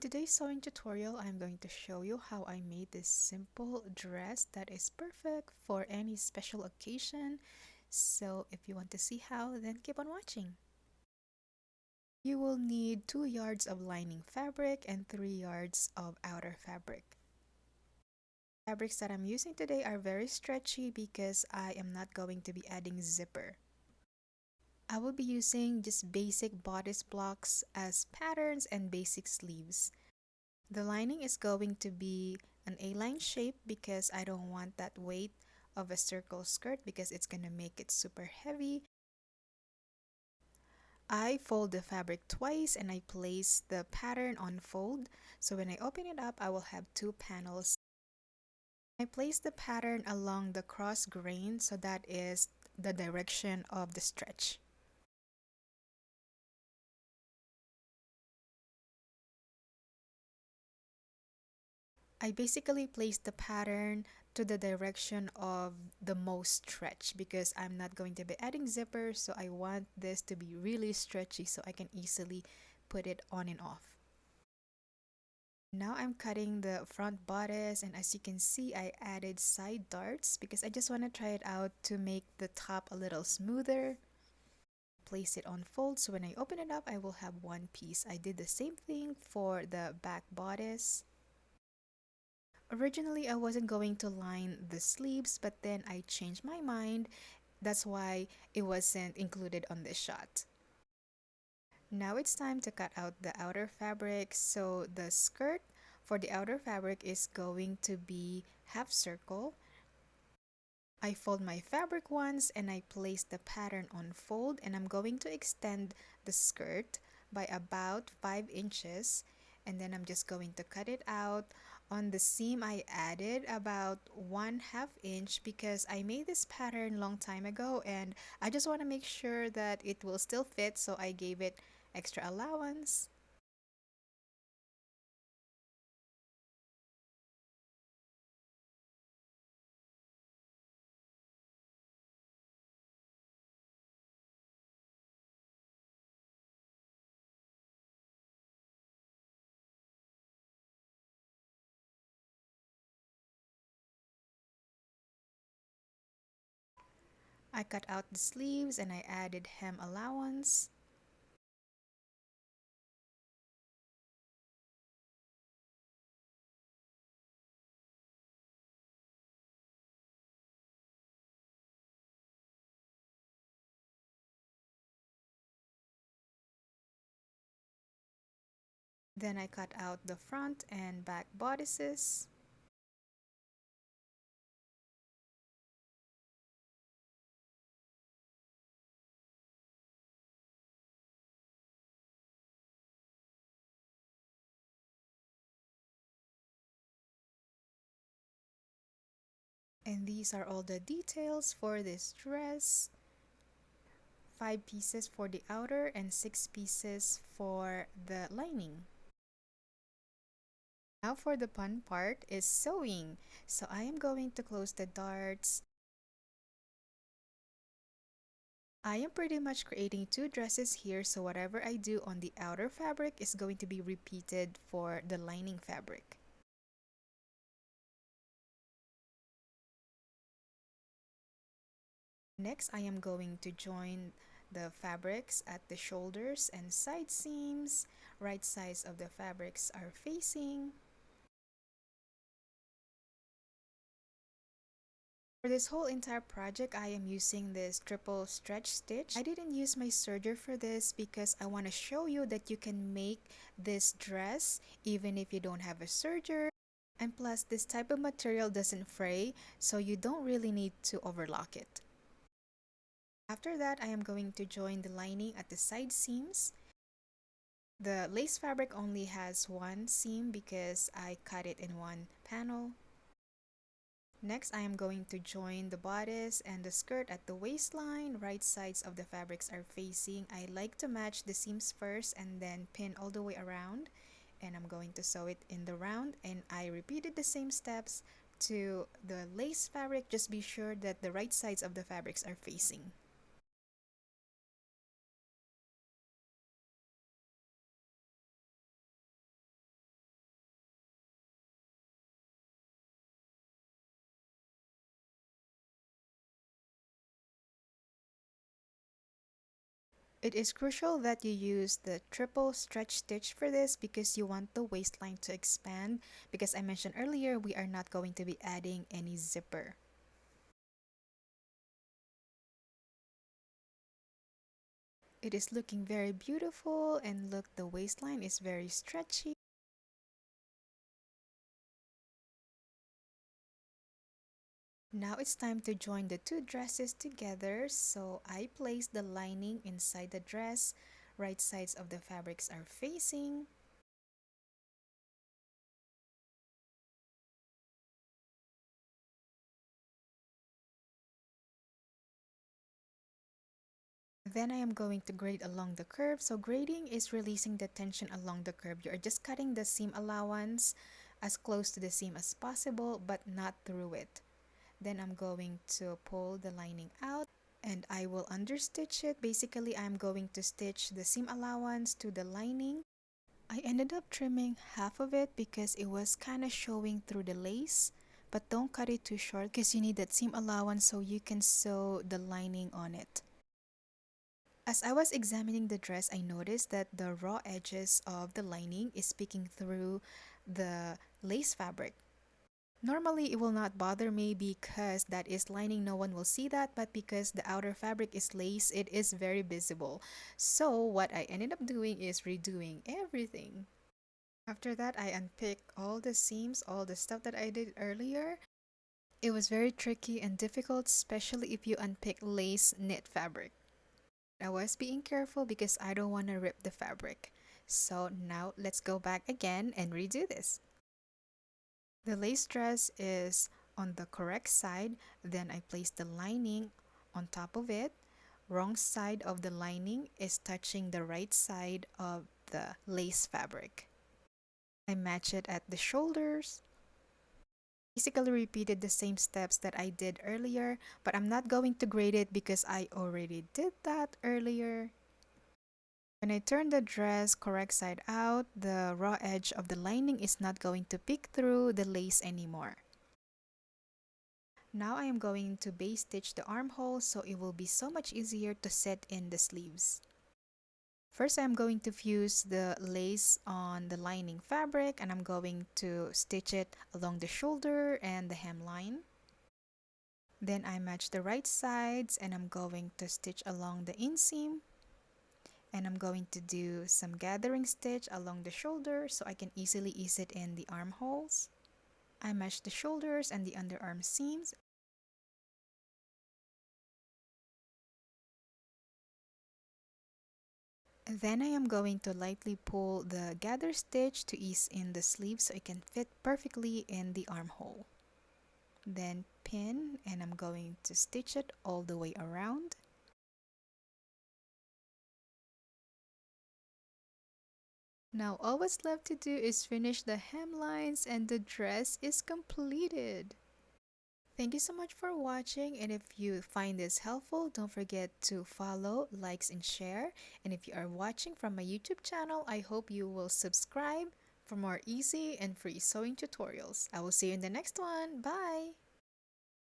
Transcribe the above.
today's sewing tutorial, I'm going to show you how I made this simple dress that is perfect for any special occasion. So if you want to see how, then keep on watching. You will need 2 yards of lining fabric and 3 yards of outer fabric. Fabrics that I'm using today are very stretchy because I am not going to be adding zipper. I will be using just basic bodice blocks as patterns and basic sleeves. The lining is going to be an A-line shape because I don't want that weight of a circle skirt because it's going to make it super heavy. I fold the fabric twice and I place the pattern on fold. So when I open it up, I will have 2 panels. I place the pattern along the cross grain, so that is the direction of the stretch. I basically place the pattern to the direction of the most stretch because I'm not going to be adding zippers, so I want this to be really stretchy so I can easily put it on and off. Now I'm cutting the front bodice, and as you can see, I added side darts because I just want to try it out to make the top a little smoother. Place it on fold, so when I open it up, I will have one piece. I did the same thing for the back bodice. Originally, I wasn't going to line the sleeves, but then I changed my mind. That's why it wasn't included on this shot. Now it's time to cut out the outer fabric. So the skirt for the outer fabric is going to be half circle. I fold my fabric once and I place the pattern on fold, and I'm going to extend the skirt by about 5 inches, and then I'm just going to cut it out. On the seam, I added about 1/2 inch because I made this pattern long time ago and I just want to make sure that it will still fit, so I gave it extra allowance. I cut out the sleeves and I added hem allowance. Then I cut out the front and back bodices. And these are all the details for this dress. 5 pieces for the outer and 6 pieces for the lining. Now for the fun part is sewing. So I am going to close the darts. I am pretty much creating 2 dresses here, so whatever I do on the outer fabric is going to be repeated for the lining fabric. Next, I am going to join the fabrics at the shoulders and side seams. Right sides of the fabrics are facing. For this whole entire project, I am using this triple stretch stitch. I didn't use my serger for this because I want to show you that you can make this dress even if you don't have a serger. And plus, this type of material doesn't fray, so you don't really need to overlock it. After that, I am going to join the lining at the side seams. The lace fabric only has one seam because I cut it in one panel. Next, I am going to join the bodice and the skirt at the waistline. Right sides of the fabrics are facing. I like to match the seams first and then pin all the way around. And I'm going to sew it in the round, and I repeated the same steps to the lace fabric. Just be sure that the right sides of the fabrics are facing. It is crucial that you use the triple stretch stitch for this because you want the waistline to expand, because I mentioned earlier we are not going to be adding any zipper. It is looking very beautiful, and look, the waistline is very stretchy. Now it's time to join the two dresses together, so I place the lining inside the dress. Right sides of the fabrics are facing. Then I am going to grade along the curve. So grading is releasing the tension along the curve. You are just cutting the seam allowance as close to the seam as possible, but not through it. Then I'm going to pull the lining out and I will understitch it. Basically, I'm going to stitch the seam allowance to the lining. I ended up trimming half of it because it was kind of showing through the lace. But don't cut it too short because you need that seam allowance so you can sew the lining on it. As I was examining the dress, I noticed that the raw edges of the lining is peeking through the lace fabric. Normally, it will not bother me because that is lining, no one will see that, but because the outer fabric is lace, it is very visible. So what I ended up doing is redoing everything. After that, I unpicked all the seams, all the stuff that I did earlier. It was very tricky and difficult, especially if you unpick lace knit fabric. I was being careful because I don't want to rip the fabric. So now let's go back again and redo this. The lace dress is on the correct side, then I place the lining on top of it. Wrong side of the lining is touching the right side of the lace fabric. I match it at the shoulders. Basically repeated the same steps that I did earlier, but I'm not going to grade it because I already did that earlier. When I turn the dress correct side out, the raw edge of the lining is not going to peek through the lace anymore. Now I am going to base stitch the armhole so it will be so much easier to set in the sleeves. First, I'm going to fuse the lace on the lining fabric and I'm going to stitch it along the shoulder and the hemline. Then I match the right sides and I'm going to stitch along the inseam. And I'm going to do some gathering stitch along the shoulder so I can easily ease it in the armholes. I match the shoulders and the underarm seams. Then I am going to lightly pull the gather stitch to ease in the sleeve so it can fit perfectly in the armhole. Then pin and I'm going to stitch it all the way around. Now all what's left to do is finish the hemlines and the dress is completed. Thank you so much for watching, and if you find this helpful, don't forget to follow, likes, and share. And if you are watching from my YouTube channel, I hope you will subscribe for more easy and free sewing tutorials. I will see you in the next one. Bye!